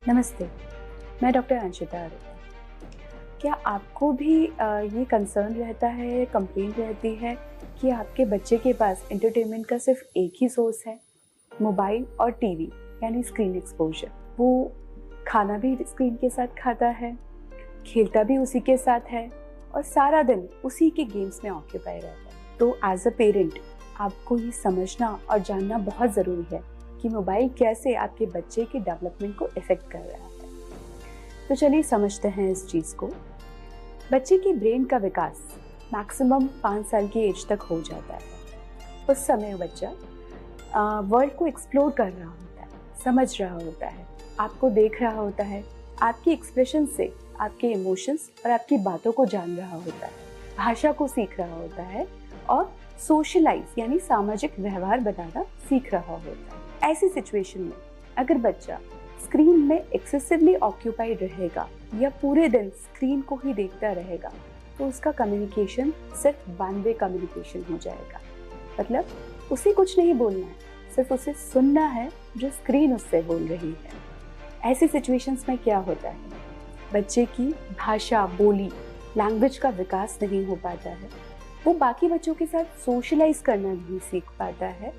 नमस्ते, मैं डॉक्टर अंशिता आर्य। क्या आपको भी ये कंसर्न रहता है, कंप्लेंट रहती है कि आपके बच्चे के पास एंटरटेनमेंट का सिर्फ एक ही सोर्स है, मोबाइल और टीवी यानी स्क्रीन एक्सपोजर। वो खाना भी स्क्रीन के साथ खाता है, खेलता भी उसी के साथ है और सारा दिन उसी के गेम्स में ऑक्यूपाई रहता है। तो एज अ पेरेंट आपको ये समझना और जानना बहुत ज़रूरी है कि मोबाइल कैसे आपके बच्चे के डेवलपमेंट को इफेक्ट कर रहा है। तो चलिए समझते हैं इस चीज़ को। बच्चे के ब्रेन का विकास मैक्सिमम 5 साल की एज तक हो जाता है। उस समय बच्चा वर्ल्ड को एक्सप्लोर कर रहा होता है, समझ रहा होता है, आपको देख रहा होता है, आपकी एक्सप्रेशन से आपके इमोशंस और आपकी बातों को जान रहा होता है, भाषा को सीख रहा होता है और सोशलाइज यानी सामाजिक व्यवहार बनाना सीख रहा होता है। ऐसी सिचुएशन में अगर बच्चा स्क्रीन में एक्सेसिवली ऑक्यूपाइड रहेगा या पूरे दिन स्क्रीन को ही देखता रहेगा तो उसका कम्युनिकेशन सिर्फ वन वे कम्युनिकेशन हो जाएगा। मतलब उसे कुछ नहीं बोलना है, सिर्फ उसे सुनना है जो स्क्रीन उससे बोल रही है। ऐसी सिचुएशंस में क्या होता है, बच्चे की भाषा, बोली, लैंग्वेज का विकास नहीं हो पाता है, वो बाकी बच्चों के साथ सोशलाइज करना नहीं सीख पाता है,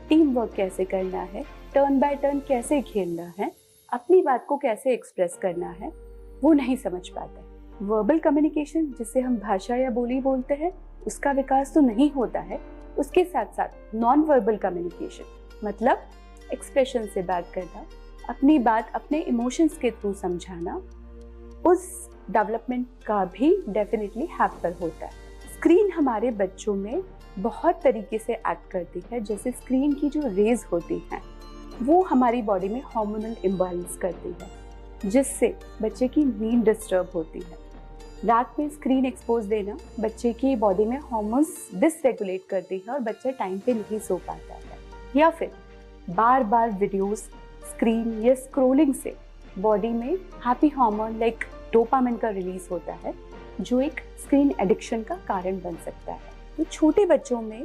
टीम वर्क कैसे करना है, टर्न बाय टर्न कैसे खेलना है, अपनी बात को कैसे एक्सप्रेस करना है, वो नहीं समझ पाता है। वर्बल कम्युनिकेशन जिसे हम भाषा या बोली बोलते हैं उसका विकास तो नहीं होता है, उसके साथ साथ नॉन वर्बल कम्युनिकेशन मतलब एक्सप्रेशन से बात करना, अपनी बात अपने इमोशंस के थ्रू समझाना, उस डेवलपमेंट का भी डेफिनेटली हैम्पर होता है। स्क्रीन हमारे बच्चों में बहुत तरीके से एक्ट करती है। जैसे स्क्रीन की जो रेज होती हैं वो हमारी बॉडी में हार्मोनल इम्बैलेंस करती है जिससे बच्चे की नींद डिस्टर्ब होती है। रात में स्क्रीन एक्सपोज देना बच्चे की बॉडी में हार्मोन्स डिसरेगुलेट करती है और बच्चा टाइम पे नहीं सो पाता है। या फिर बार बार वीडियोस, स्क्रीन या स्क्रोलिंग से बॉडी में हैप्पी हार्मोन लाइक डोपामिन का रिलीज होता है जो एक स्क्रीन एडिक्शन का कारण बन सकता है। तो छोटे बच्चों में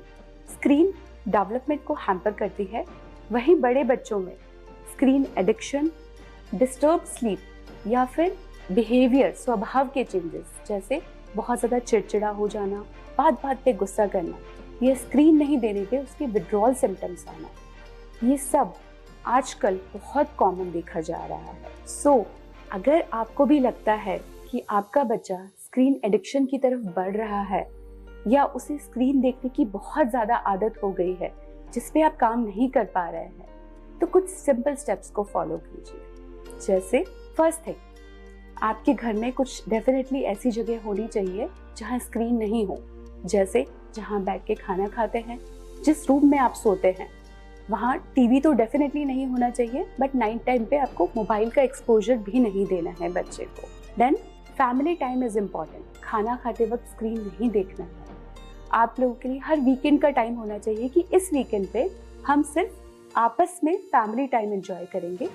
स्क्रीन डेवलपमेंट को हैम्पर करती है, वहीं बड़े बच्चों में स्क्रीन एडिक्शन, डिस्टर्ब स्लीप या फिर बिहेवियर, स्वभाव के चेंजेस जैसे बहुत ज़्यादा चिड़चिड़ा हो जाना, बात बात पे गुस्सा करना, ये स्क्रीन नहीं देने पे उसके विड्रॉल सिम्टम्स आना, ये सब आजकल बहुत कॉमन देखा जा रहा है। सो अगर आपको भी लगता है कि आपका बच्चा स्क्रीन एडिक्शन की तरफ बढ़ रहा है या उसे स्क्रीन देखने की बहुत ज़्यादा आदत हो गई है जिस पे आप काम नहीं कर पा रहे हैं, तो कुछ सिंपल स्टेप्स को फॉलो कीजिए। जैसे फर्स्ट थिंग, आपके घर में कुछ डेफिनेटली ऐसी जगह होनी चाहिए जहाँ स्क्रीन नहीं हो। जैसे जहाँ बैठ के खाना खाते हैं, जिस रूम में आप सोते हैं वहाँ टीवी तो डेफिनेटली नहीं होना चाहिए, बट नाइट टाइम पे आपको मोबाइल का एक्सपोजर भी नहीं देना है बच्चे को। Then family time is important. खाना खाते वक्त स्क्रीन नहीं देखना है। आप लोगों के लिए हर वीकेंड का टाइम होना चाहिए कि इस वीकेंड पे हम सिर्फ आपस में फैमिली टाइम एंजॉय करेंगे,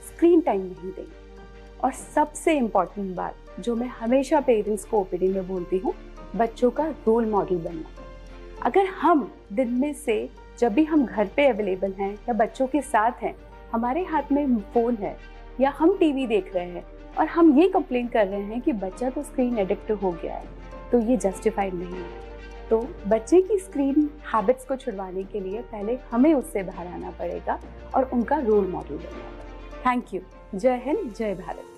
स्क्रीन टाइम नहीं देंगे। और सबसे इम्पॉर्टेंट बात जो मैं हमेशा पेरेंट्स को ओपीडी में बोलती हूँ, बच्चों का रोल मॉडल बनना। अगर हम दिन में से जब भी हम घर पे अवेलेबल हैं या बच्चों के साथ हैं, हमारे हाथ में फ़ोन है या हम टीवी देख रहे हैं और हम ये कंप्लेन कर रहे हैं कि बच्चा तो स्क्रीन एडिक्ट हो गया है, तो ये जस्टिफाइड नहीं है। तो बच्चे की स्क्रीन हैबिट्स को छुड़वाने के लिए पहले हमें उससे बाहर आना पड़ेगा और उनका रोल मॉडल बनना पड़ेगा। Thank you. जय हिंद, जय भारत।